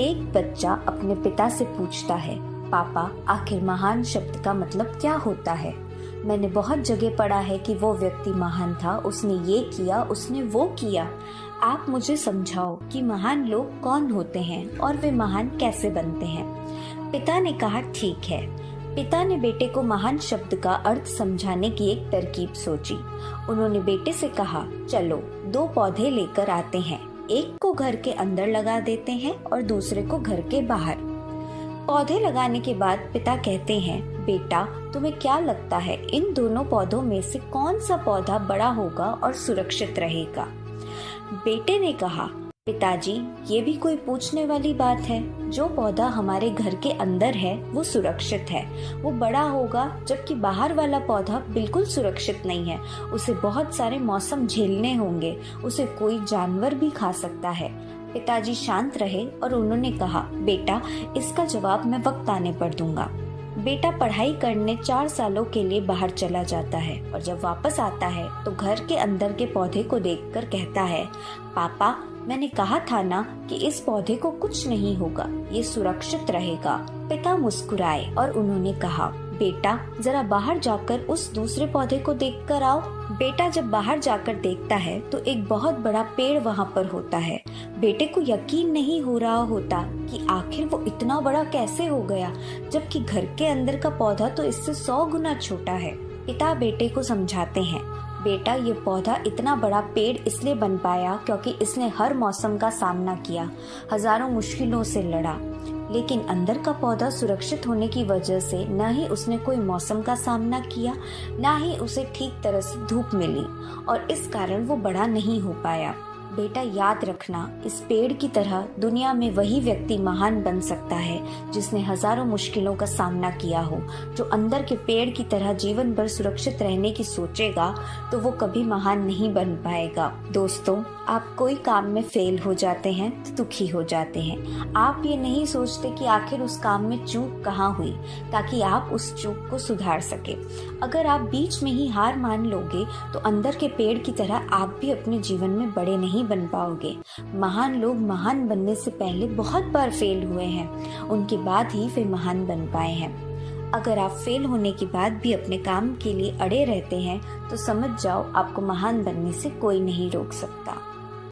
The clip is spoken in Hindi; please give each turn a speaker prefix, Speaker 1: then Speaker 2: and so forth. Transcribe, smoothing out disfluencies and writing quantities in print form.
Speaker 1: एक बच्चा अपने पिता से पूछता है, पापा आखिर महान शब्द का मतलब क्या होता है। मैंने बहुत जगह पढ़ा है कि वो व्यक्ति महान था, उसने ये किया, उसने वो किया। आप मुझे समझाओ कि महान लोग कौन होते हैं और वे महान कैसे बनते हैं। पिता ने कहा, ठीक है। पिता ने बेटे को महान शब्द का अर्थ समझाने की एक तरकीब सोची। उन्होंने बेटे से कहा, चलो 2 पौधे लेकर आते हैं, एक को घर के अंदर लगा देते हैं और दूसरे को घर के बाहर। पौधे लगाने के बाद पिता कहते हैं, बेटा तुम्हें क्या लगता है इन दोनों पौधों में से कौन सा पौधा बड़ा होगा और सुरक्षित रहेगा। बेटे ने कहा, पिताजी ये भी कोई पूछने वाली बात है। जो पौधा हमारे घर के अंदर है वो सुरक्षित है, वो बड़ा होगा, जबकि बाहर वाला पौधा बिल्कुल सुरक्षित नहीं है। उसे बहुत सारे मौसम झेलने होंगे, उसे कोई जानवर भी खा सकता है। पिताजी शांत रहे और उन्होंने कहा, बेटा इसका जवाब मैं वक्त आने पर दूंगा। बेटा पढ़ाई करने 4 सालों के लिए बाहर चला जाता है और जब वापस आता है तो घर के अंदर के पौधे को देखकर कहता है, पापा मैंने कहा था ना कि इस पौधे को कुछ नहीं होगा, ये सुरक्षित रहेगा। पिता मुस्कुराए और उन्होंने कहा, बेटा जरा बाहर जाकर उस दूसरे पौधे को देखकर आओ। बेटा जब बाहर जाकर देखता है तो एक बहुत बड़ा पेड़ वहाँ पर होता है। बेटे को यकीन नहीं हो रहा होता कि आखिर वो इतना बड़ा कैसे हो गया, जबकि घर के अंदर का पौधा तो इससे 100 गुना छोटा है। पिता बेटे को समझाते हैं, बेटा ये पौधा इतना बड़ा पेड़ इसलिए बन पाया क्योंकि इसने हर मौसम का सामना किया, हजारों मुश्किलों से लड़ा, लेकिन अंदर का पौधा सुरक्षित होने की वजह से न ही उसने कोई मौसम का सामना किया, न ही उसे ठीक तरह से धूप मिली और इस कारण वो बड़ा नहीं हो पाया। बेटा याद रखना, इस पेड़ की तरह दुनिया में वही व्यक्ति महान बन सकता है जिसने हजारों मुश्किलों का सामना किया हो। जो अंदर के पेड़ की तरह जीवन भर सुरक्षित रहने की सोचेगा तो वो कभी महान नहीं बन पाएगा। दोस्तों, आप कोई काम में फेल हो जाते हैं तो दुखी हो जाते हैं। आप ये नहीं सोचते कि आखिर उस काम में चूक कहाँ हुई ताकि आप उस चूक को सुधार सके। अगर आप बीच में ही हार मान लोगे तो अंदर के पेड़ की तरह आप भी अपने जीवन में बड़े नहीं बन पाओगे। महान लोग महान बनने से पहले बहुत बार फेल हुए हैं, उनके बाद ही वे महान बन पाए हैं। अगर आप फेल होने के बाद भी अपने काम के लिए अड़े रहते हैं तो समझ जाओ आपको महान बनने से कोई नहीं रोक सकता।